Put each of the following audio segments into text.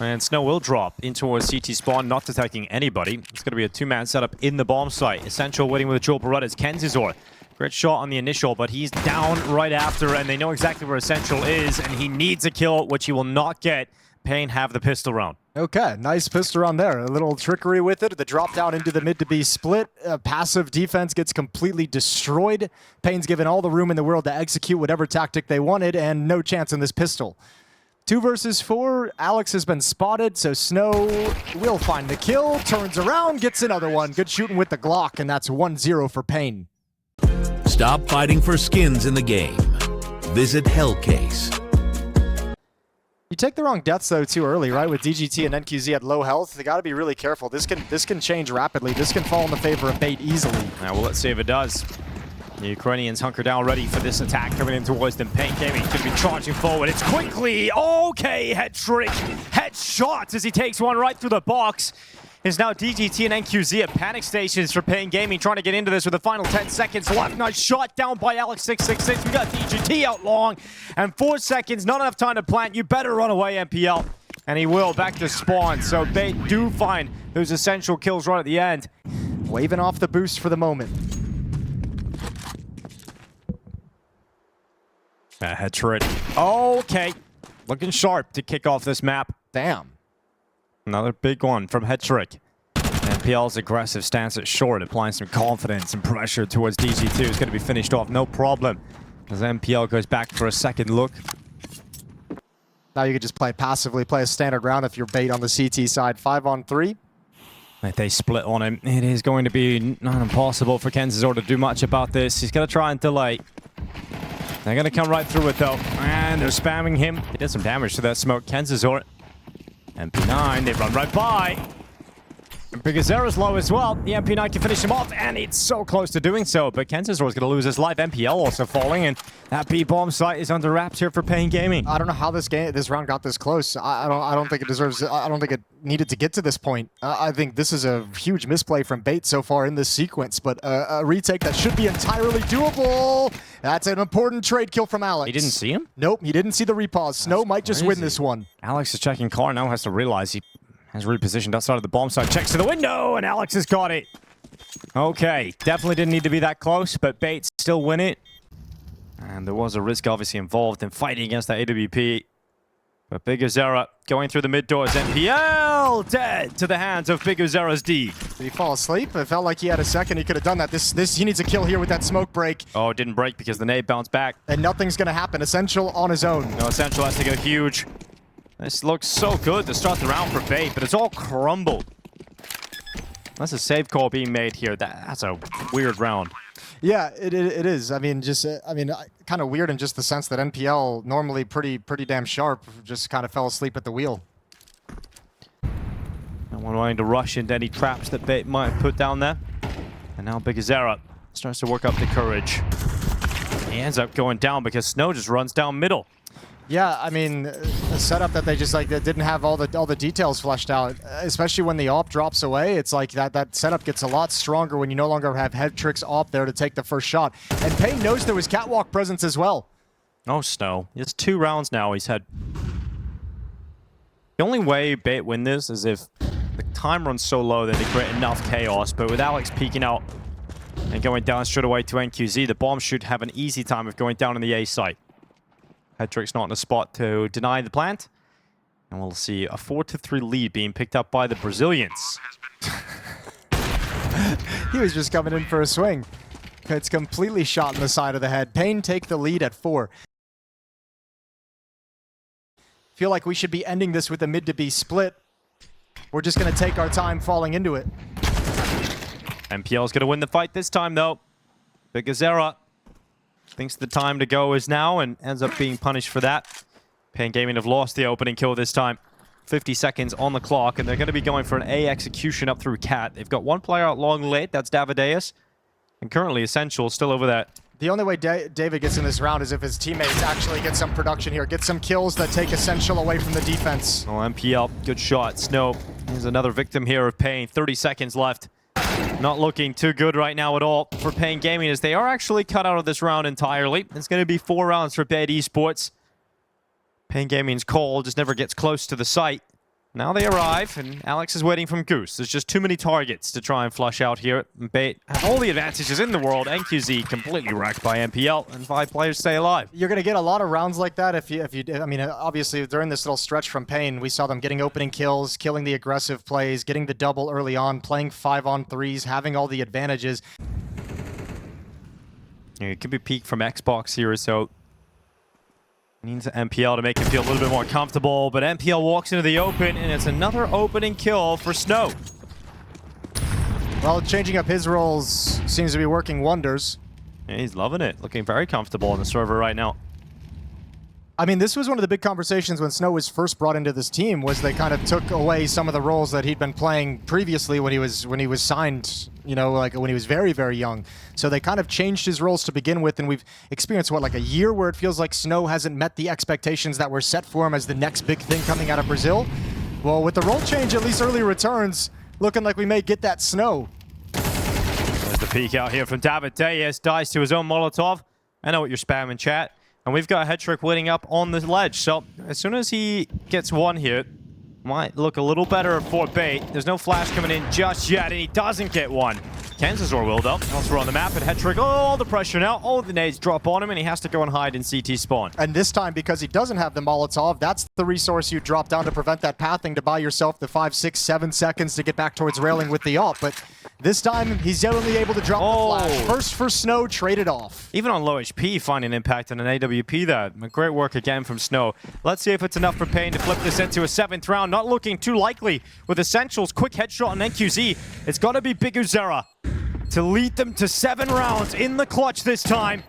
And Snow will drop into a CT spawn, not detecting anybody. It's going to be a two-man setup in the bomb site. Essential waiting with a dual Berettas. Kenzizor. Great shot on the initial, but he's down right after, and they know exactly where Essential is, and he needs a kill, which he will not get. paiN have the pistol round. Okay, nice pistol round there. A little trickery with it. The drop down into the mid to B split. Passive defense gets completely destroyed. paiN's given all the room in the world to execute whatever tactic they wanted, and no chance in this pistol. 2 versus 4. Alex has been spotted, so Snow will find the kill. Turns around, gets another one. Good shooting with the Glock, and that's 1-0 for paiN. Stop fighting for skins in the game. Visit Hellcase. You take the wrong deaths though too early, right? With DGT and NQZ at low health, they got to be really careful. This can change rapidly. This can fall in the favor of bait easily. Now, well, let's see if it does. The Ukrainians hunker down ready for this attack coming in towards them. paiN Gaming going to be charging forward. It's quickly. Okay, head trick. Headshot as he takes one right through the box. Is now DGT and NQZ at panic stations for paiN Gaming, trying to get into this with the final 10 seconds left. Nice shot down by Alex666. We got DGT out long, and 4 seconds, not enough time to plant. You better run away, MPL. And he will, back to spawn. So bait do find those essential kills right at the end. Waving off the boost for the moment. Head trick. Okay, looking sharp to kick off this map. Damn. Another big one from Hetrick. MPL's aggressive stance at short, applying some confidence and pressure towards DG2. Is going to be finished off, no problem. As MPL goes back for a second look. Now you could just play passively, play a standard round if you're bait on the CT side. 5-on-3. If they split on him, it is going to be not impossible for Kenzizor to do much about this. He's going to try and delay. They're going to come right through it though. And they're spamming him. He did some damage to that smoke. Kenzizor. MP9, they run right by. Bigazera's low as well. The MP9 can finish him off, and it's so close to doing so. But Kenzizor is going to lose his life. MPL also falling, and that B bomb site is under wraps here for paiN Gaming. I don't know how this round got this close. I don't think it deserves. I don't think it needed to get to this point. I think this is a huge misplay from bait so far in this sequence. But a retake that should be entirely doable. That's an important trade kill from Alex. He didn't see him? Nope, he didn't see the repause. Snow might just win this one. Alex is checking car, now has to realize he has repositioned outside of the bomb site. Checks to the window, and Alex has got it. Okay, definitely didn't need to be that close, but bait still win it. And there was a risk obviously involved in fighting against that AWP. But Bigazera going through the mid doors. MPL dead to the hands of Bigazera's D. Did he fall asleep? It felt like he had a second. He could have done that. He needs a kill here with that smoke break. Oh, it didn't break because the nade bounced back. And nothing's going to happen. Essential on his own. No, Essential has to go huge. This looks so good to start the round for bait, but it's all crumbled. That's a save call being made here. That's a weird round. Yeah, it is. I mean, kind of weird in just the sense that NPL, normally pretty damn sharp, just kind of fell asleep at the wheel. No one wanting to rush into any traps that bait might have put down there. And now Bigazera starts to work up the courage. He ends up going down because Snow just runs down middle. Yeah, I mean, the setup that they just that didn't have all the details fleshed out, especially when the AWP drops away. It's like that setup gets a lot stronger when you no longer have Hetrick's AWP there to take the first shot. And paiN knows there was catwalk presence as well. Oh, Snow. It's 2 rounds now he's had. The only way bait win this is if the time runs so low that they create enough chaos. But with Alex peeking out and going down straight away to NQZ, the bomb should have an easy time of going down in the A site. Hetrick's not in a spot to deny the plant. And we'll see a 4-3 lead being picked up by the Brazilians. He was just coming in for a swing. It's completely shot in the side of the head. paiN take the lead at 4. Feel like we should be ending this with a mid to B split. We're just going to take our time falling into it. MPL's going to win the fight this time, though. Bigazera thinks the time to go is now and ends up being punished for that. paiN Gaming have lost the opening kill this time. 50 seconds on the clock, and they're going to be going for an A execution up through Cat. They've got one player out long late, that's Davideus. And currently Essential still over that. The only way David gets in this round is if his teammates actually get some production here, get some kills that take Essential away from the defense. Oh, MPL, good shot. Snow is another victim here of paiN. 30 seconds left. Not looking too good right now at all for paiN Gaming, as they are actually cut out of this round entirely. It's going to be 4 rounds for bait Esports. paiN Gaming's call just never gets close to the site. Now they arrive, and Alex is waiting from Goose. There's just too many targets to try and flush out here. bait have all the advantages in the world. NQZ completely wrecked by MPL, and 5 players stay alive. You're going to get a lot of rounds like that if you, I mean, obviously during this little stretch from paiN, we saw them getting opening kills, killing the aggressive plays, getting the double early on, playing 5-on-3s, having all the advantages. Yeah, it could be peak from Xbox here, so needs MPL to make him feel a little bit more comfortable, but MPL walks into the open, and it's another opening kill for Snow. Well, changing up his roles seems to be working wonders. Yeah, he's loving it, looking very comfortable on the server right now. I mean, this was one of the big conversations when Snow was first brought into this team, was they kind of took away some of the roles that he'd been playing previously when he was signed, you know, like when he was very, very young. So they kind of changed his roles to begin with, and we've experienced, what, like a year where it feels like Snow hasn't met the expectations that were set for him as the next big thing coming out of Brazil. Well, with the role change, at least early returns, looking like we may get that Snow. There's the peek out here from David Dias, dies to his own Molotov. I know what you're spamming, chat. And we've got a Hetrick waiting up on the ledge, so as soon as he gets one here, might look a little better for bait. There's no flash coming in just yet, and he doesn't get one. Kansasor will, though. Elsewhere on the map, and Hetrick, all the pressure now. All the nades drop on him, and he has to go and hide in CT spawn. And this time, because he doesn't have the Molotov, that's the resource you drop down to prevent that pathing, to buy yourself the 5, 6, 7 seconds to get back towards railing with the ult. But this time, he's only able to drop the flash. First for Snow, traded off. Even on low HP, finding impact on an AWP there. Great work again from Snow. Let's see if it's enough for paiN to flip this into a 7th round. Not looking too likely with Essentials. Quick headshot on NQZ. It's got to be Big Uzera to lead them to 7 rounds in the clutch this time.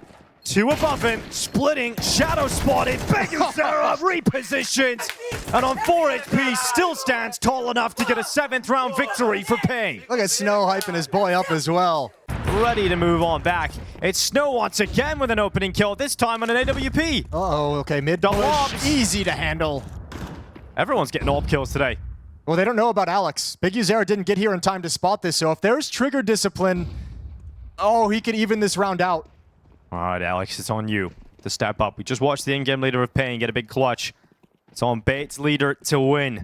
2 above him, splitting, shadow spotted, Big Uzera repositions, and on 4 HP still stands tall enough to get a 7th round victory for paiN. Look at Snow hyping his boy up as well. Ready to move on back. It's Snow once again with an opening kill, this time on an AWP. Uh-oh, okay, mid Double push, ops. easy to handle. Everyone's getting AWP kills today. Well, they don't know about Alex. Big Uzera didn't get here in time to spot this, so if there's trigger discipline, oh, he could even this round out. All right, Alex, it's on you to step up. We just watched the in-game leader of paiN get a big clutch. It's on bait's leader to win.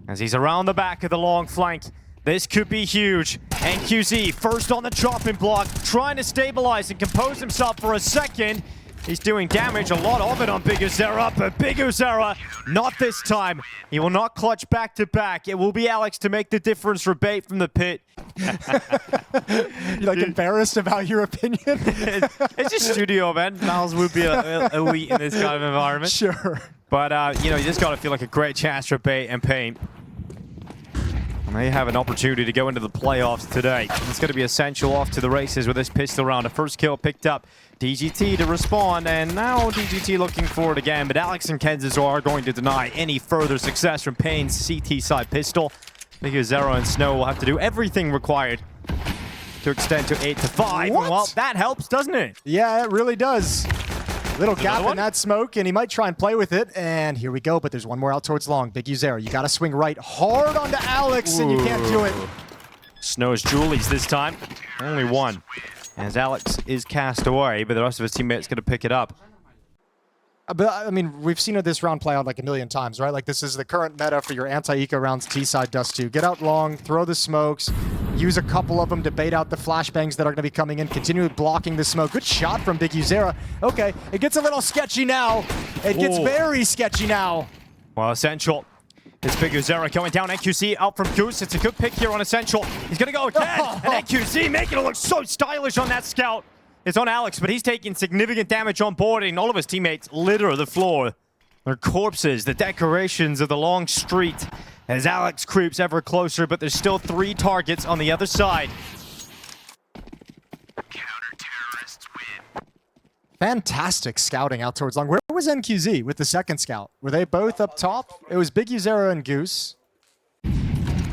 As he's around the back of the long flank. This could be huge. NQZ first on the chopping block, trying to stabilize and compose himself for a second. He's doing damage, a lot of it on Big Uzera, but Big Uzera, not this time. He will not clutch back to back. It will be Alex to make the difference for bait from the pit. You like embarrassed about your opinion? It's just studio, man. Niles would be a wheat in this kind of environment. Sure. But, you know, you just got to feel like a great chance for bait and paiN. And they have an opportunity to go into the playoffs today. It's going to be Essential off to the races with this pistol round. A first kill picked up. DGT to respond, and now DGT looking forward again. But Alex and Kansas are going to deny any further success from paiN's CT side pistol. Because Zero and Snow will have to do everything required to extend to 8-5. What? Well, that helps, doesn't it? Yeah, it really does. Little gap one? in that smoke, and he might try and play with it. And here we go, but there's one more out towards long. Big Uzera, you got to swing right hard onto Alex, and you can't do it. Snow's Julies this time. Only one. As Alex is cast away, but the rest of his teammates going to pick it up. But, I mean, we've seen this round play out like a million times, right? Like, this is the current meta for your anti-eco rounds, T-side Dust 2. Get out long, throw the smokes, use a couple of them to bait out the flashbangs that are going to be coming in, continue blocking the smoke. Good shot from Big Uzera. Okay, it gets a little sketchy now. It gets very sketchy now. Well, Essential. It's Big Uzera coming down. NQC out from Goose. It's a good pick here on Essential. He's going to go again. And NQC making it look so stylish on that scout. It's on Alex, but he's taking significant damage on board, and all of his teammates litter the floor. Their corpses, the decorations of the long street, as Alex creeps ever closer, but there's still 3 targets on the other side. Counter-terrorists win. Fantastic scouting out towards long. Where was NQZ with the second scout? Were they both up top? It was Big Uzera and Goose.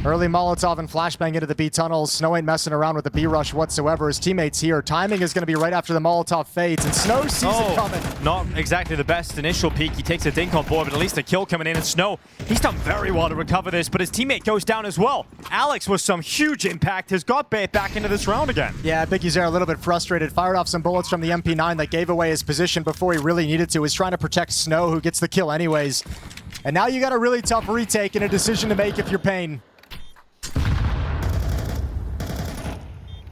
Early Molotov and flashbang into the B tunnels. Snow ain't messing around with the B rush whatsoever. His teammates here. Timing is going to be right after the Molotov fades, and Snow sees it coming. Not exactly the best initial peak. He takes a dink on board, but at least a kill coming in. And Snow, he's done very well to recover this, but his teammate goes down as well. Alex, with some huge impact, has got bait back into this round again. Yeah, Big Uzera a little bit frustrated. Fired off some bullets from the MP9 that gave away his position before he really needed to. He's trying to protect Snow, who gets the kill anyways. And now you got a really tough retake and a decision to make if you're paiN.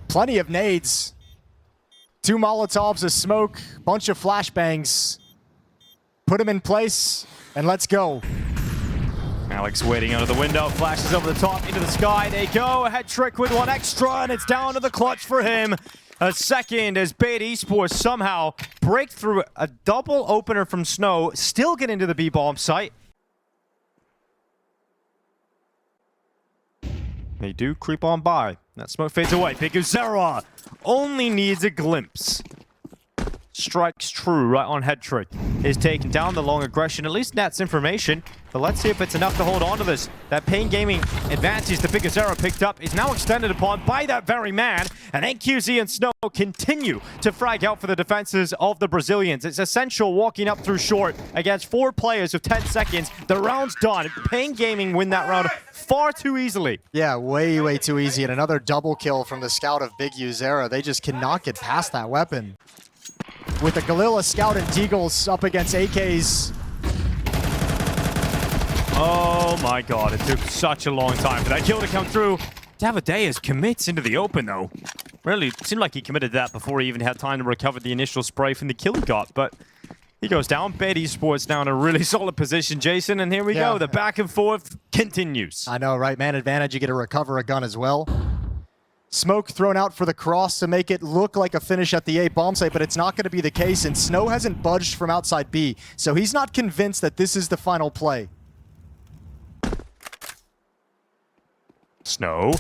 Plenty of nades. 2 Molotovs, a smoke, bunch of flashbangs. Put him in place, and let's go. Alex waiting under the window, flashes over the top into the sky. They go, a head trick with 1 extra, and it's down to the clutch for him. A second as bait Esports somehow break through a double opener from Snow, still get into the B-bomb site. They do creep on by. That smoke fades away. Pyjamas only needs a glimpse. Strikes true right on head trick. Is taken down the long aggression. At least that's information. But let's see if it's enough to hold on to this. That paiN Gaming advantage the Pyjamas picked up is now extended upon by that very man. And NQZ and Snow continue to frag out for the defenses of the Brazilians. It's essential walking up through short against 4 players with 10 seconds. The round's done. paiN Gaming win that round far too easily. Yeah, way too easy. And another double kill from the scout of Big Uzera. They just cannot get past that weapon. With the Galila Scout and Deagles up against AKs. Oh my god, it took such a long time for that kill to come through. Davideus commits into the open though. Really, it seemed like he committed that before he even had time to recover the initial spray from the kill he got, but he goes down. bait Esports now in a really solid position, Jason, and here we go. The back and forth continues. I know, right? Man advantage, you get to recover a gun as well. Smoke thrown out for the cross to make it look like a finish at the A bomb site, but it's not going to be the case, and Snow hasn't budged from outside B, so he's not convinced that this is the final play. Snow.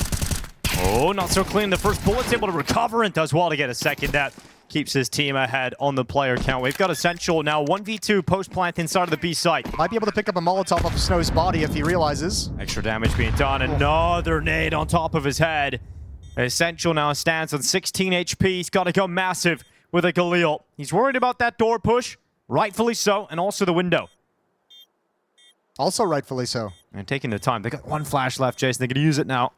Oh, not so clean. The first bullet's able to recover and does well to get a second. That keeps his team ahead on the player count. We've got Essential now 1v2 post-plant inside of the B site. Might be able to pick up a Molotov off of Snow's body if he realizes. Extra damage being done. Another nade on top of his head. Essential now stands on 16 HP. He's got to go massive with a Galil. He's worried about that door push. Rightfully so. And also the window. Also rightfully so. And taking the time. They got 1 flash left, Jason. They're going to use it now.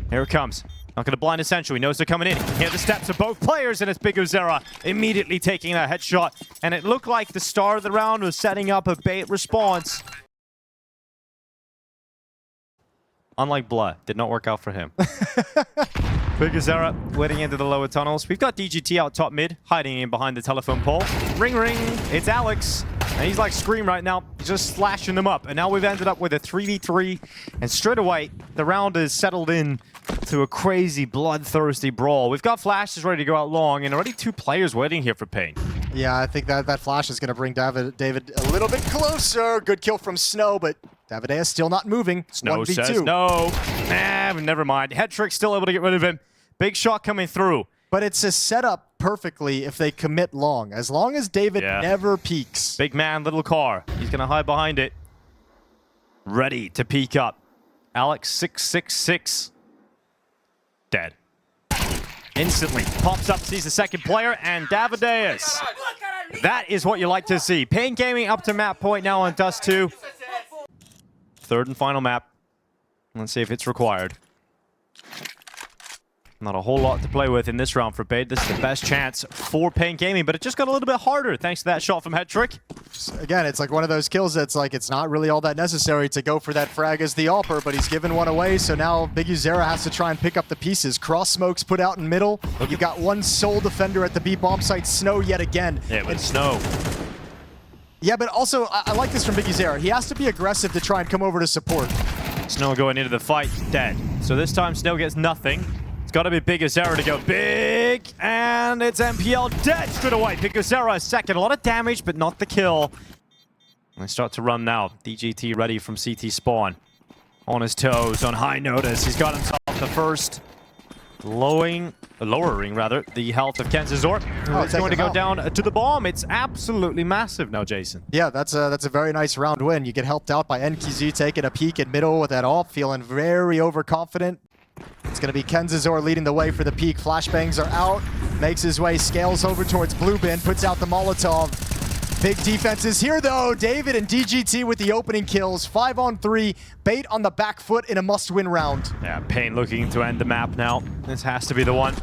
Here it comes. Not going to blind Essential. He knows they're coming in. He can hear the steps of both players, and it's Pyjamas immediately taking that headshot. And it looked like the start of the round was setting up a bait response. Unlike Blood, did not work out for him. Pyjamas waiting into the lower tunnels. We've got DGT out top mid, hiding in behind the telephone pole. Ring ring, it's Alex. And he's like Scream right now, just slashing them up. And now we've ended up with a 3v3. And straight away, the round is settled in to a crazy, bloodthirsty brawl. We've got flashes ready to go out long, and already 2 players waiting here for paiN. Yeah, I think that flash is going to bring David a little bit closer. Good kill from Snow, but Davideus still not moving. Snow 1v2. says no. Never mind. Head trick still able to get rid of him. Big shot coming through. But it's a setup perfectly if they commit long. As long as David never peeks. Big man, little car. He's going to hide behind it. Ready to peek up. Alex 666. Dead. Instantly pops up, sees the second player, and Davideus. That is what you like to see. paiN Gaming up to map point now on Dust 2. Third and final map. Let's see if it's required. Not a whole lot to play with in this round for bait. This is the best chance for paiN Gaming, but it just got a little bit harder thanks to that shot from head trick. Again, it's like one of those kills that's like it's not really all that necessary to go for that frag as the AWPer, but he's given one away, so now Big Uzera has to try and pick up the pieces. Cross smokes put out in middle. You've got 1 sole defender at the B bomb site, Snow yet again. Yeah, but Snow. Yeah, but also, I like this from Big Uzera. He has to be aggressive to try and come over to support. Snow going into the fight, dead. So this time Snow gets nothing. It's got to be Pyjamas to go big, and it's MPL dead straight away. Pyjamas second, a lot of damage, but not the kill. And they start to run now. DGT ready from CT spawn. On his toes, on high notice. He's got himself the first. Lowering the health of Kenzazor. It's going to go down to the bomb. It's absolutely massive now, Jason. Yeah, that's a very nice round win. You get helped out by NQZ taking a peek in middle with that AWP, feeling very overconfident. It's going to be Kenzazor leading the way for the peak. Flashbangs are out. Makes his way, scales over towards Blue Bin, puts out the Molotov. Big defense is here, though. David and DGT with the opening kills. 5 on 3. bait on the back foot in a must-win round. Yeah, paiN looking to end the map now. This has to be the one.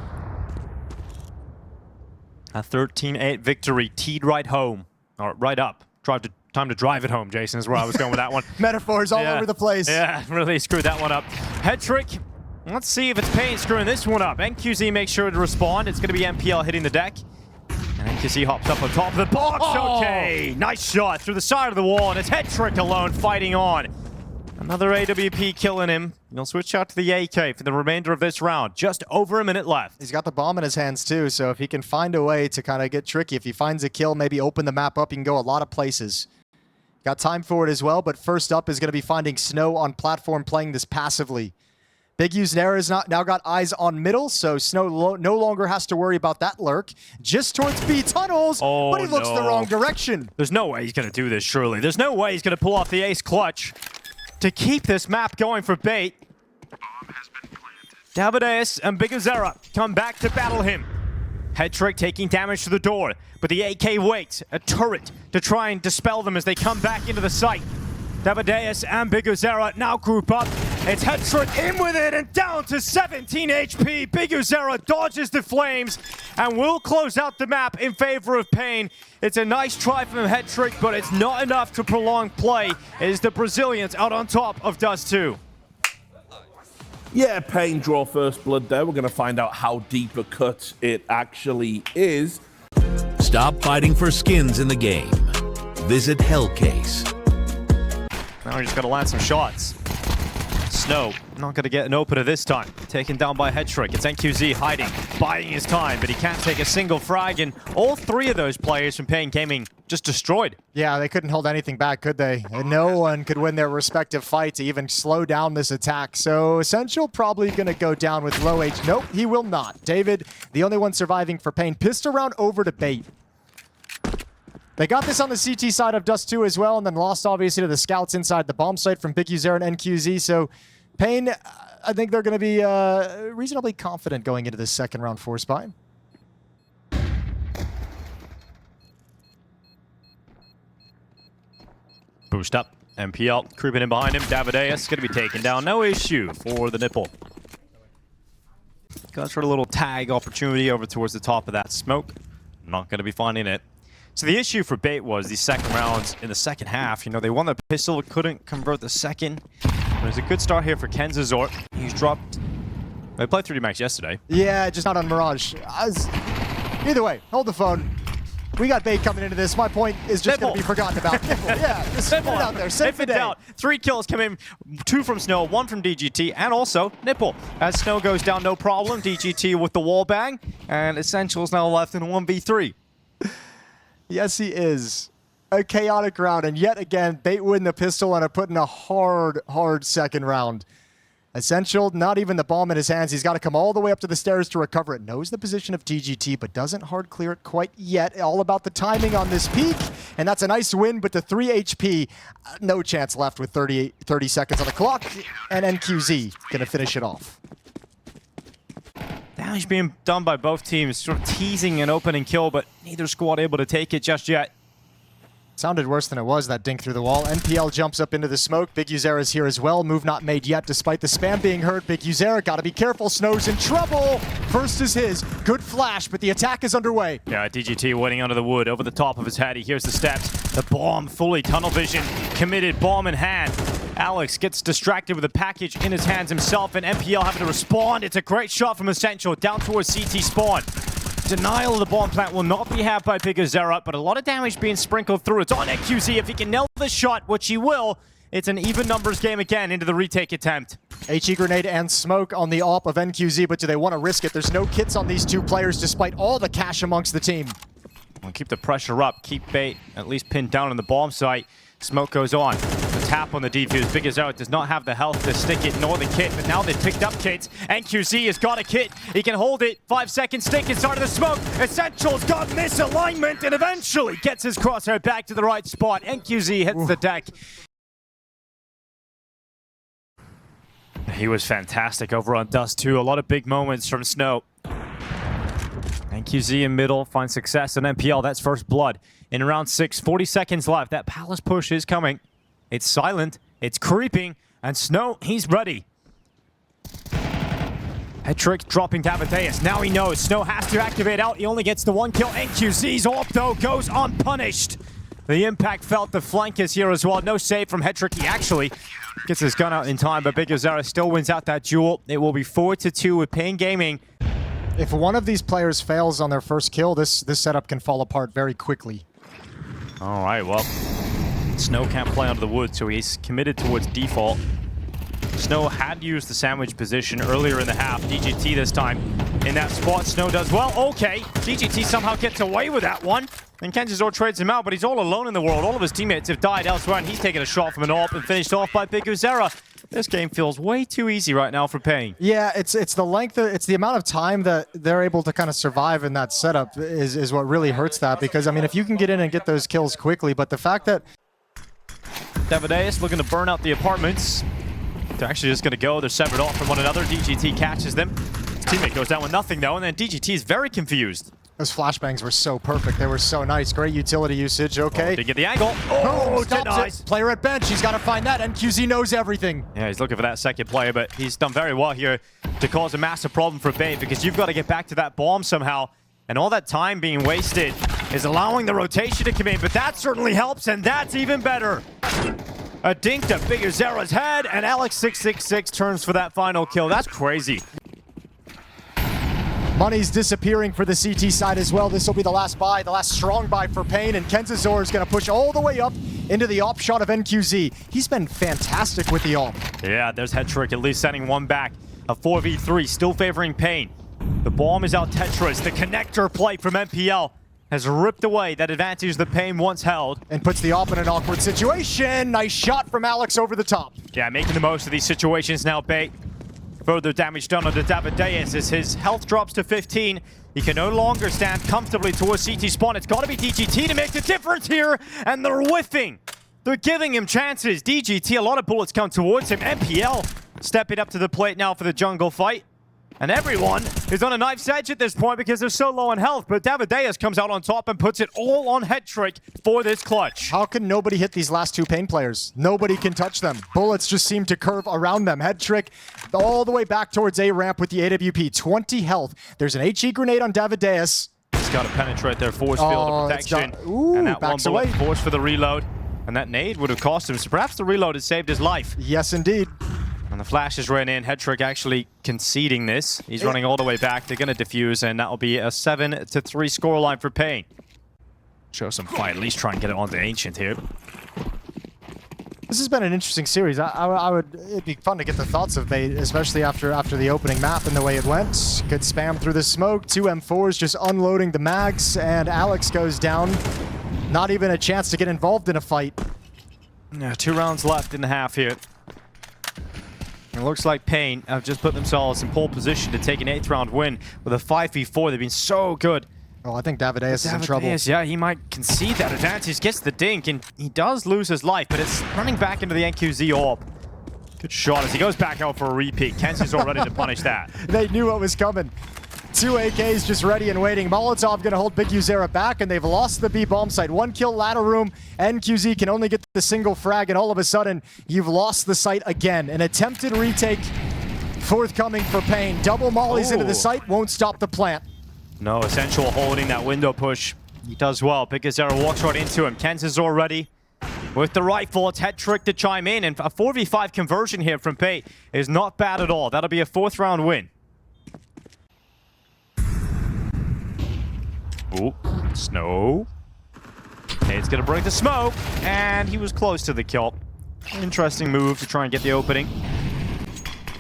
A 13-8 victory, teed right home. Or right up. Tried to Time to drive it home, Jason, is where I was going with that one. Metaphors all over the place. Yeah, really screwed that one up. Head trick. Let's see if it's paiN screwing this one up. NQZ makes sure to respond. It's going to be MPL hitting the deck. And NQZ hops up on top of the box. Oh. Okay, nice shot through the side of the wall, and it's head trick alone fighting on. Another AWP killing him. He'll switch out to the AK for the remainder of this round. Just over a minute left. He's got the bomb in his hands too, so if he can find a way to kind of get tricky, if he finds a kill, maybe open the map up, he can go a lot of places. Got time for it as well, but first up is going to be finding Snow on platform, playing this passively. Big Uznera has now got eyes on middle, so Snow no longer has to worry about that lurk. Just towards B tunnels, but he looks the wrong direction. There's no way he's going to do this, surely. There's no way he's going to pull off the ace clutch to keep this map going for bait. Davideus and Big Uznera come back to battle him. Head trick taking damage to the door, but the AK waits, a turret, to try and dispel them as they come back into the site. Davideus and Big Uznera now group up. It's head trick in with it and down to 17 HP. Big Uznera dodges the flames and will close out the map in favor of paiN. It's a nice try from head trick, but it's not enough to prolong play. It is the Brazilians out on top of Dust 2. Yeah, paiN draw first blood there. We're going to find out how deep a cut it actually is. Stop fighting for skins in the game. Visit Hellcase. Now we just got to land some shots. Snow not going to get an opener this time. Taken down by head trick. It's NQZ hiding, biding his time, but he can't take a single frag, and all three of those players from paiN Gaming just destroyed. Yeah, they couldn't hold anything back, could they? And no one could win their respective fight to even slow down this attack. So Essential probably going to go down with low H. Nope, he will not. David, the only one surviving for paiN, pissed around over to bait. They got this on the CT side of Dust 2 as well, and then lost obviously to the scouts inside the bomb site from Big Uznera and NQZ. So paiN, I think they're going to be reasonably confident going into this second round for Spine. Boost up. MPL creeping in behind him. Davideus going to be taken down. No issue for the nipple. Got for a little tag opportunity over towards the top of that smoke. Not going to be finding it. So the issue for bait was these second rounds in the second half. You know, they won the pistol, couldn't convert the second. But it was a good start here for Kenzazort. He's dropped... They played 3D Max yesterday. Yeah, just not on Mirage. Either way, hold the phone. We got bait coming into this. My point is just going to be forgotten about. Yeah, just put it out there. Save the day. 3 kills come in, 2 from Snow, 1 from DGT, and also Nipple. As Snow goes down, no problem. DGT with the wall bang, and Essential's now left in a 1v3. Yes, he is. A chaotic round, and yet again, bait win the pistol and are put in a hard second round. Essential, not even the bomb in his hands. He's got to come all the way up to the stairs to recover it. Knows the position of DGT, but doesn't hard clear it quite yet. All about the timing on this peak, and that's a nice win, but the 3 HP, no chance left with 30 seconds on the clock, and NQZ going to finish it off. Damage being done by both teams, sort of teasing an opening kill, but neither squad able to take it just yet. Sounded worse than it was, that dink through the wall. NPL jumps up into the smoke. Big Uznera's here as well. Move not made yet, despite the spam being heard. Big Uznera, gotta be careful. Snow's in trouble. First is his. Good flash, but the attack is underway. Yeah, DGT waiting under the wood, over the top of his head. He hears the steps. The bomb, fully tunnel vision, committed, bomb in hand. Alex gets distracted with the package in his hands himself, and MPL having to respond. It's a great shot from Essential, down towards CT spawn. Denial of the bomb plant will not be had by Big Uznera, but a lot of damage being sprinkled through. It's on NQZ. If he can nail the shot, which he will, it's an even numbers game again into the retake attempt. HE grenade and smoke on the AWP of NQZ, but do they want to risk it? There's no kits on these two players despite all the cash amongst the team. We'll keep the pressure up, keep bait at least pinned down on the bomb site. Smoke goes on. The tap on the defuse. Big Uznera does not have the health to stick it nor the kit, but now they've picked up kits. NQZ has got a kit. He can hold it. 5 seconds stick inside of the smoke. Essential's got misalignment and eventually gets his crosshair back to the right spot. NQZ hits the deck. He was fantastic over on Dust 2. A lot of big moments from Snow. NQZ in middle finds success on MPL. That's first blood. In round 6, 40 seconds left. That palace push is coming. It's silent. It's creeping. And Snow, he's ready. Head trick dropping Davideus. Now he knows Snow has to activate out. He only gets the 1 kill. NQZ's AWP, though, goes unpunished. The impact felt. The flank is here as well. No save from Hetrick. He actually gets his gun out in time, but BiggerZera still wins out that duel. It will be 4-2 with paiN Gaming. If one of these players fails on their first kill, this setup can fall apart very quickly. All right, well, Snow can't play under the wood, so he's committed towards default. Snow had used the sandwich position earlier in the half. DGT this time in that spot. Snow does well. Okay, DGT somehow gets away with that one. And Kenzazor trades him out, but he's all alone in the world. All of his teammates have died elsewhere, and he's taken a shot from an AWP and finished off by BiggerZera. This game feels way too easy right now for paiN. Yeah, it's the length, it's the amount of time that they're able to kind of survive in that setup is what really hurts that. Because, I mean, if you can get in and get those kills quickly, but the fact that... Davideus looking to burn out the apartments. They're actually just going to go. They're severed off from one another. DGT catches them. His teammate goes down with nothing, though, and then DGT is very confused. Those flashbangs were so perfect. They were so nice. Great utility usage. Okay. Oh, they get the angle. Oh, denies. Player at bench. He's got to find that. NQZ knows everything. Yeah, he's looking for that second player, but he's done very well here to cause a massive problem for paiN, because you've got to get back to that bomb somehow. And all that time being wasted is allowing the rotation to come in, but that certainly helps, and that's even better. A dink to BiggerZera's head, and Alex666 turns for that final kill. That's crazy. Money's disappearing for the CT side as well. This will be the last buy, the last strong buy for paiN, and Kenzazor is going to push all the way up into the AWP shot of NQZ. He's been fantastic with the AWP. Yeah, there's Hetrick at least sending one back. A 4v3, still favoring paiN. The bomb is out Tetris. The connector play from MPL has ripped away that advantage that paiN once held. And puts the AWP in an awkward situation. Nice shot from Alex over the top. Yeah, making the most of these situations now, bait. Further damage done onto Davideus as his health drops to 15. He can no longer stand comfortably towards CT spawn. It's got to be DGT to make the difference here, and they're whiffing. They're giving him chances. DGT, a lot of bullets come towards him. MPL stepping up to the plate now for the jungle fight. And everyone is on a knife's edge at this point because they're so low on health. But Davideus comes out on top and puts it all on Hetrick for this clutch. How can nobody hit these last two paiN players? Nobody can touch them. Bullets just seem to curve around them. Hetrick all the way back towards A ramp with the AWP. 20 health. There's an HE grenade on Davideus. He's got to penetrate their force field of protection. Ooh, and that one bullet forced for the reload. And that nade would have cost him. So perhaps the reload has saved his life. Yes, indeed. And the flashes ran in. Hetrick actually conceding this. He's running all the way back. They're going to defuse, and that will be a 7-3 scoreline for paiN. Show some fight. At least try and get it onto Ancient here. This has been an interesting series. It'd be fun to get the thoughts of bait, especially after the opening map and the way it went. Good spam through the smoke. 2 M4s just unloading the mags, and Alex goes down. Not even a chance to get involved in a fight. Yeah, 2 rounds left in the half here. It looks like paiN have just put themselves in pole position to take an 8th round win with a 5v4. They've been so good. Oh, I think Davideus is in trouble. Yeah, he might concede that advantage. Gets the dink, and he does lose his life, but it's running back into the NQZ AWP. Good shot as he goes back out for a repeat. Kenzie's all ready to punish that. They knew what was coming. 2 AKs just ready and waiting. Molotov going to hold BiggerZera back, and they've lost the B bomb site. 1 kill ladder room. NQZ can only get the single frag, and all of a sudden, you've lost the site again. An attempted retake forthcoming for paiN. Double mollies into the site, won't stop the plant. No, Essential holding that window push. He does well. BiggerZera walks right into him. Kenzazor ready with the rifle. It's Hetrick to chime in, and a 4v5 conversion here from paiN is not bad at all. That'll be a 4th round win. Ooh, Snow. It's gonna break the smoke, and he was close to the kill. Interesting move to try and get the opening.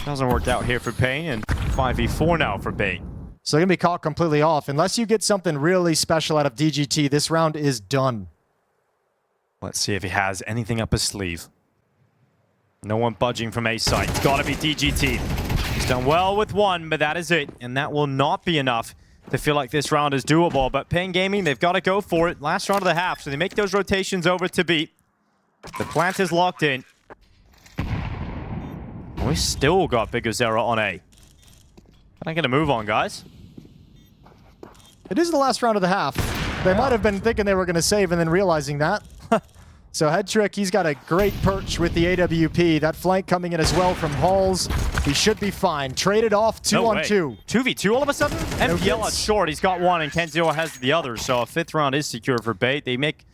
Doesn't work out here for paiN, and 5v4 now for paiN. So they're gonna be caught completely off. Unless you get something really special out of DGT, this round is done. Let's see if he has anything up his sleeve. No one budging from A site. It's gotta be DGT. He's done well with 1, but that is it, and that will not be enough to feel like this round is doable. But paiN Gaming, they've got to go for it. Last round of the half, so they make those rotations over to B. The plant is locked in. We still got BiggerZera on A. I'm going to move on, guys. It is the last round of the half. They might have been thinking they were going to save and then realizing that. So Hetrick, he's got a great perch with the AWP. That flank coming in as well from Halls. He should be fine. Traded off 2-on-2. 2v2 all of a sudden? MPL at short. He's got 1 and Kenzio has the other. So a 5th round is secure for bait. They make...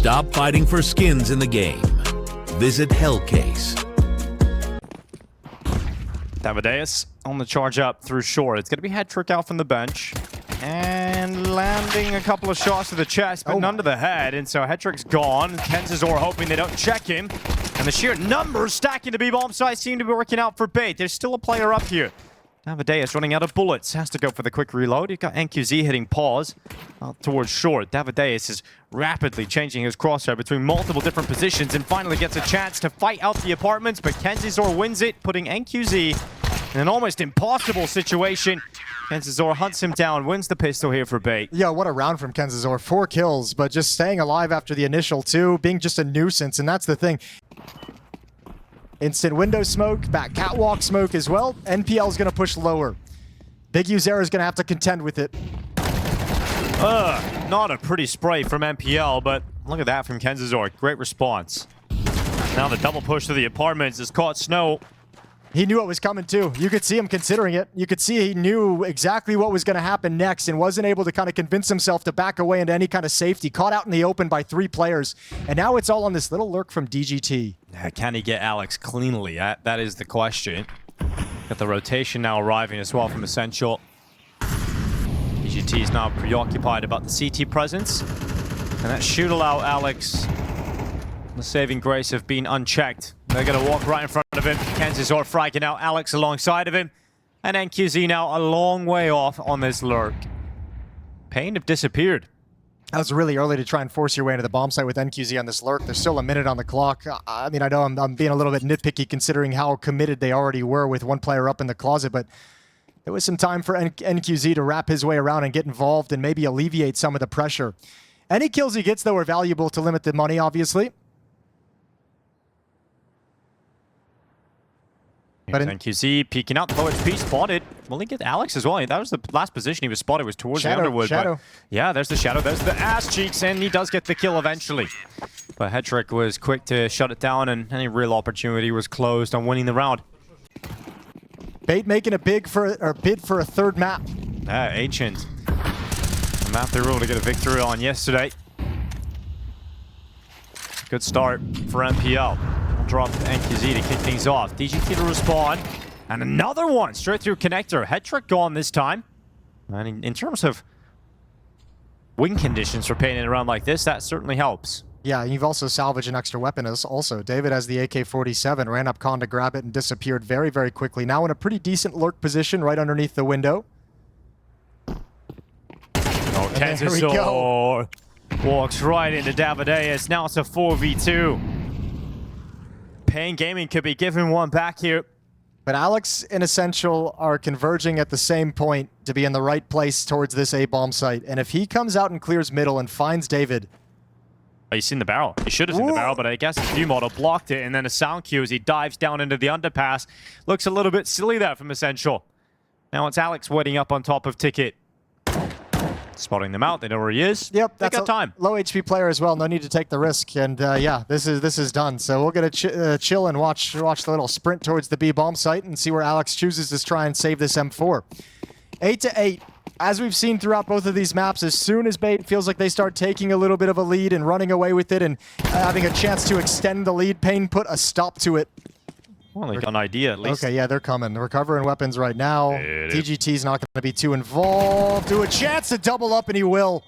Stop fighting for skins in the game. Visit Hellcase. Davideus on the charge up through short. It's going to be Hetrick out from the bench. And landing a couple of shots to the chest, but none to the head. And so Hetrick's gone. Kenzazor hoping they don't check him. And the sheer numbers stacking to B-bomb site seem to be working out for bait. There's still a player up here. Davideus running out of bullets. Has to go for the quick reload. You've got NQZ hitting pause towards short. Davideus is rapidly changing his crosshair between multiple different positions and finally gets a chance to fight out the apartments, but Kenzazor wins it, putting NQZ in an almost impossible situation. Kenzazor hunts him down, wins the pistol here for bait. Yeah, what a round from Kenzazor. 4 kills, but just staying alive after the initial 2, being just a nuisance, and that's the thing. Instant window smoke, back catwalk smoke as well. NPL's going to push lower. Big Uzera is going to have to contend with it. Not a pretty spray from NPL, but look at that from Kenzazor. Great response. Now the double push to the apartments has caught Snow. He knew it was coming too. You could see him considering it. You could see he knew exactly what was going to happen next and wasn't able to kind of convince himself to back away into any kind of safety. Caught out in the open by 3 players. And now it's all on this little lurk from DGT. Can he get Alex cleanly? That is the question. Got the rotation now arriving as well from Essential. DGT is now preoccupied about the CT presence. And that should allow Alex the saving grace of being unchecked. They're going to walk right in front of him. Kenzazor fragging out Alex alongside of him. And NQZ now a long way off on this lurk. paiN have disappeared. That was really early to try and force your way into the bomb site with NQZ on this lurk. There's still a minute on the clock. I mean, I know I'm being a little bit nitpicky considering how committed they already were with 1 player up in the closet, but there was some time for NQZ to wrap his way around and get involved and maybe alleviate some of the pressure. Any kills he gets, though, are valuable to limit the money, obviously. But NQZ peeking out, the low HP spotted. Will he get Alex as well? That was the last position he was spotted, was towards the Underwood. Shadow. But yeah, there's the Shadow, there's the ass cheeks, and he does get the kill eventually. But Hetrick was quick to shut it down, and any real opportunity was closed on winning the round. bait making a bid for a 3rd map. Ancient. A map they were able to get a victory on yesterday. Good start for NPL. Drop NQZ to kick things off. DGT to respawn. And another one straight through connector. Hetrick gone this time. And in terms of win conditions for paiN in a round like this, that certainly helps. Yeah, and you've also salvaged an extra weapon also. David has the AK-47, ran up con to grab it and disappeared very, very quickly. Now in a pretty decent lurk position right underneath the window. Oh, Kenzazor walks right into Davideus. Now it's a 4v2. paiN Gaming could be giving one back here. But Alex and Essential are converging at the same point to be in the right place towards this A-bomb site. And if he comes out and clears middle and finds David... Oh, he's seen the barrel. He should have seen the barrel, but I guess his view model blocked it. And then a sound cue as he dives down into the underpass. Looks a little bit silly there from Essential. Now it's Alex waiting up on top of Ticket. Spotting them out. They know where he is. Yep, they got time. Low HP player as well. No need to take the risk. And yeah, this is done. So we'll get a chill and watch the little sprint towards the B bomb site and see where Alex chooses to try and save this M4. 8-8. As we've seen throughout both of these maps, as soon as bait feels like they start taking a little bit of a lead and running away with it and having a chance to extend the lead, paiN put a stop to it. Well, they got an idea at least. Okay, yeah, they're coming. They're recovering weapons right now. TGT's not going to be too involved. Do a chance to double up, and he will.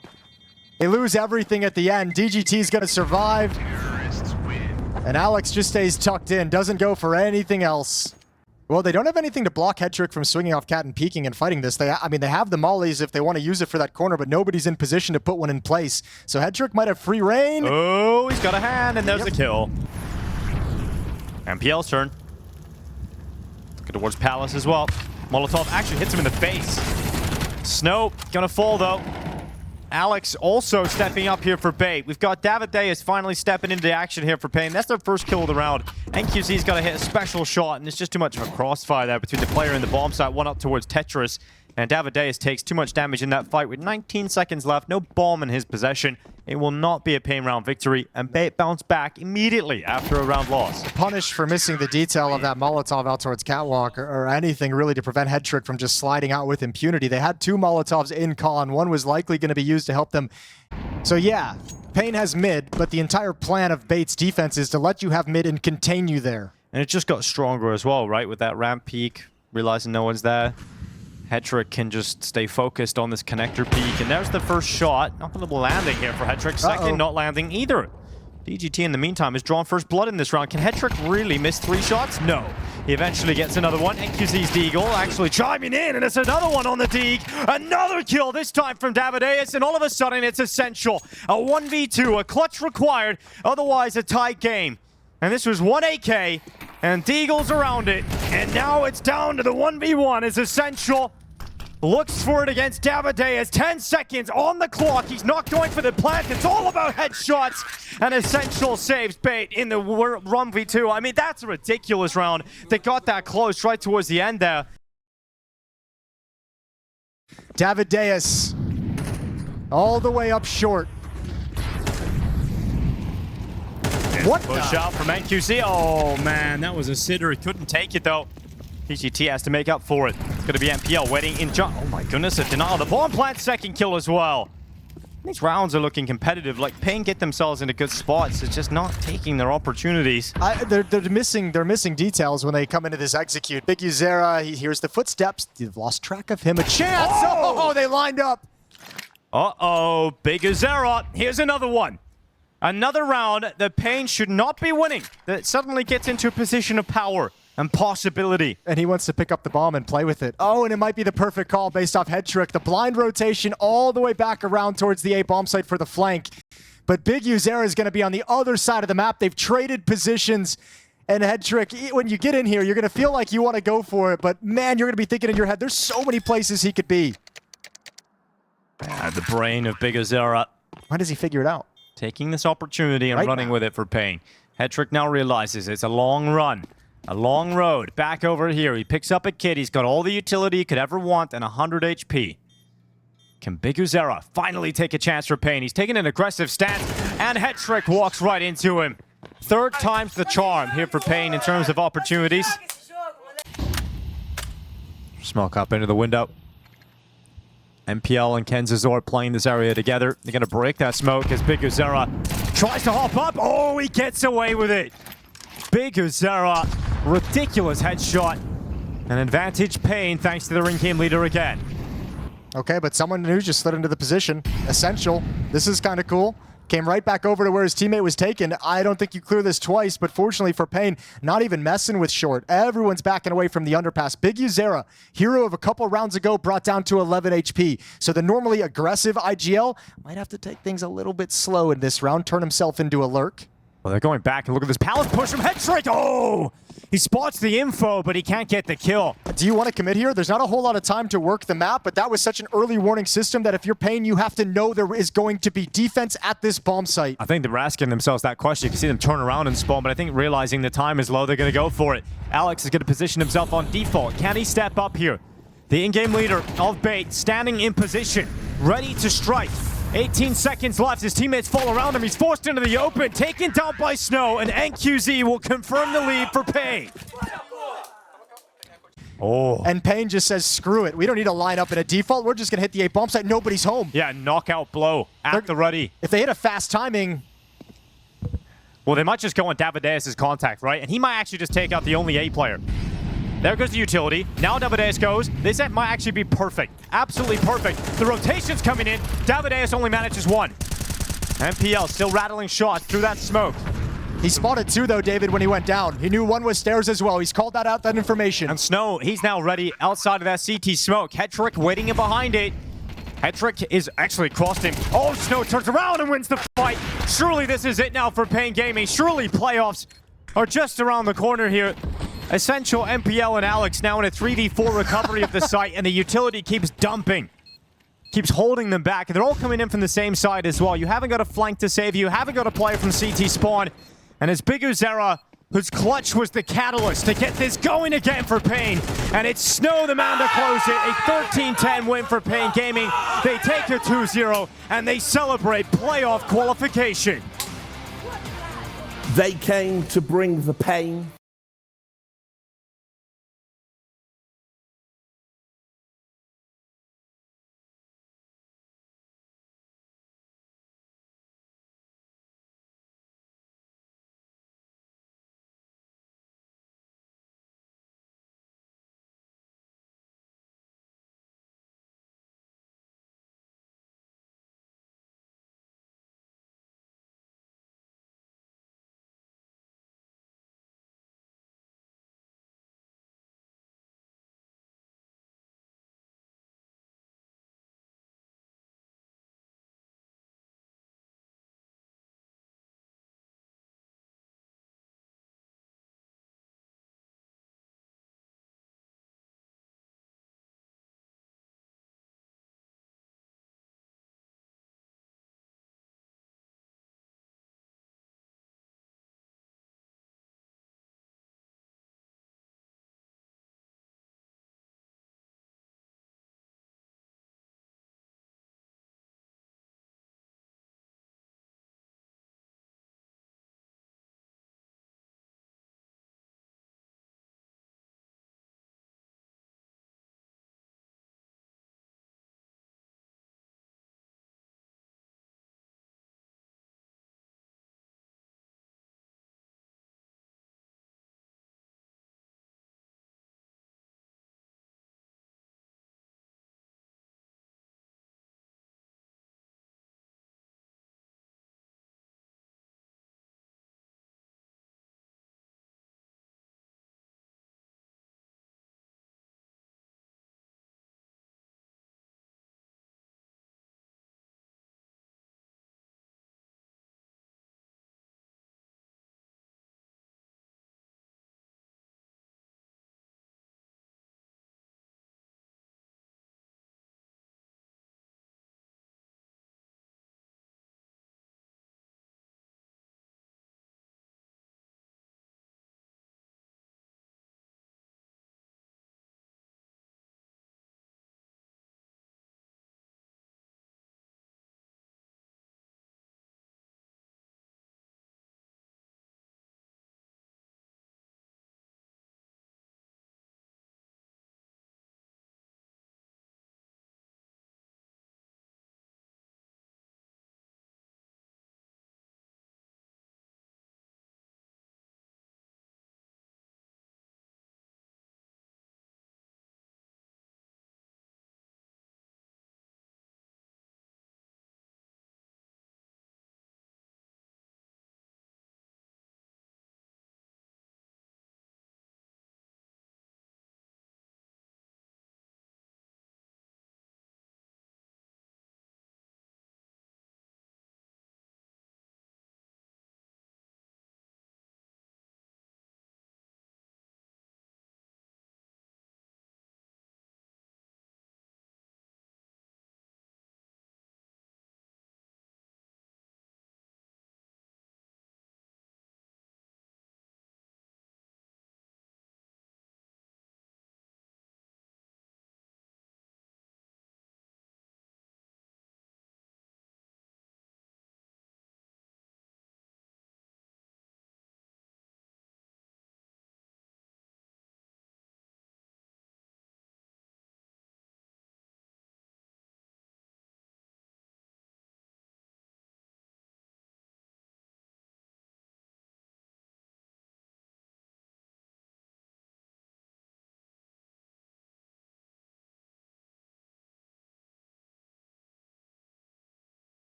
They lose everything at the end. DGT's going to survive. And Alex just stays tucked in. Doesn't go for anything else. Well, they don't have anything to block Hetrick from swinging off cat and peeking and fighting this. I mean, they have the mollies if they want to use it for that corner, but nobody's in position to put one in place. So Hetrick might have free reign. Oh, he's got a hand, and there's the kill. NPL's turn. Looking towards Palace as well. Molotov actually hits him in the face. Snow gonna fall, though. Alex also stepping up here for bait. We've got Davideus finally stepping into action here for paiN. That's their first kill of the round. NQZ's got to hit a special shot, and it's just too much of a crossfire there between the player and the bomb site. One up towards Tetris, and Davideus takes too much damage in that fight with 19 seconds left. No bomb in his possession. It will not be a paiN round victory, and bait bounced back immediately after a round loss. Punished for missing the detail of that Molotov out towards Catwalk or anything really to prevent Hetrick from just sliding out with impunity. They had 2 Molotovs in con. One was likely going to be used to help them. So yeah, paiN has mid, but the entire plan of Bait's defense is to let you have mid and contain you there. And it just got stronger as well, right? With that ramp peak, realizing no one's there. Hetrick can just stay focused on this connector peak. And there's the first shot. Not going to be landing here for Hetrick. Second, not landing either. DGT in the meantime has drawn first blood in this round. Can Hetrick really miss 3 shots? No. He eventually gets another one. NQZ's Deagle actually chiming in, and it's another one on the Deagle. Another kill, this time from Davideus, and all of a sudden it's essential. A 1v2, a clutch required, otherwise a tight game. And this was 1 AK, and Deagle's around it. And now it's down to the 1v1. It's essential. Looks for it against Davideus. 10 seconds on the clock. He's not going for the plant. It's all about headshots. And Essential saves Bait in the 1v2. I mean, that's a ridiculous round. They got that close right towards the end there. Davideus all the way up short. What push out from NQZ. Oh man, that was a sitter. He couldn't take it though. PGT has to make up for it. It's going to be MPL waiting in jump. Oh my goodness, a denial. The bomb plant second kill as well. These rounds are looking competitive. Like paiN get themselves into good spots. It's just not taking their opportunities. They're missing details when they come into this execute. Big Uzera, he hears the footsteps. They've lost track of him. A chance. Oh, they lined up. Uh-oh, Big Uzera. Here's another one. Another round that paiN should not be winning. That suddenly gets into a position of power and possibility. And he wants to pick up the bomb and play with it. Oh, and it might be the perfect call based off head trick. The blind rotation all the way back around towards the A bomb site for the flank. But Big Uzera is going to be on the other side of the map. They've traded positions. And head trick, when you get in here, you're going to feel like you want to go for it. But man, you're going to be thinking in your head, there's so many places he could be. The brain of Big Uzera. Why does he figure it out? Taking this opportunity and running with it for paiN. Hetrick now realizes it's a long run, a long road. Back over here, he picks up a kid. He's got all the utility he could ever want and 100 HP. Can Big Uzera finally take a chance for paiN? He's taking an aggressive stance, and Hetrick walks right into him. Third time's the charm here for paiN in terms of opportunities. Smoke up into the window. MPL and Kenzazor playing this area together. They're going to break that smoke as Big Uzera tries to hop up. Oh, he gets away with it. Big Uzera, ridiculous headshot. An advantage paiN thanks to the ring game leader again. Okay, but someone new just slid into the position. Essential. This is kind of cool. Came right back over to where his teammate was taken. I don't think you clear this twice, but fortunately for paiN, not even messing with short. Everyone's backing away from the underpass. Big Uzera, hero of a couple rounds ago, brought down to 11 HP. So the normally aggressive IGL might have to take things a little bit slow in this round, turn himself into a lurk. Well, they're going back and look at this palace push from Hetrick. Oh! He spots the info, but he can't get the kill. Do you want to commit here? There's not a whole lot of time to work the map, but that was such an early warning system that if you're paiN, you have to know there is going to be defense at this bomb site. I think they're asking themselves that question. You can see them turn around and spawn, but I think realizing the time is low, they're going to go for it. Alex is going to position himself on default. Can he step up here? The in-game leader of Bait standing in position, ready to strike. 18 seconds left. His teammates fall around him. He's forced into the open, taken down by Snow, and NQZ will confirm the lead for paiN. Oh. And paiN just says, screw it. We don't need to line up in a default. We're just going to hit the A bomb site. Nobody's home. Yeah, knockout blow at the ready. If they hit a fast timing... Well, they might just go on Davideus' contact, right? And he might actually just take out the only A player. There goes the utility. Now Davideus goes. This set might actually be perfect. Absolutely perfect. The rotation's coming in. Davideus only manages one. MPL still rattling shots through that smoke. He spotted two, though, David, when he went down. He knew one was stairs as well. He's called that information. And Snow, he's now ready outside of that CT smoke. Hetrick waiting in behind it. Hetrick is actually crossed him. Oh, Snow turns around and wins the fight. Surely this is it now for paiN Gaming. Surely playoffs are just around the corner here. Essential, MPL, and Alex now in a 3v4 recovery of the site, and the utility keeps dumping. Keeps holding them back, and they're all coming in from the same side as well. You haven't got a flank to save you. Haven't got a player from CT spawn. And it's Big Uzera, whose clutch was the catalyst to get this going again for paiN. And it's Snow, the man to close it. A 13-10 win for paiN Gaming. They take a 2-0, and they celebrate playoff qualification. They came to bring the pain.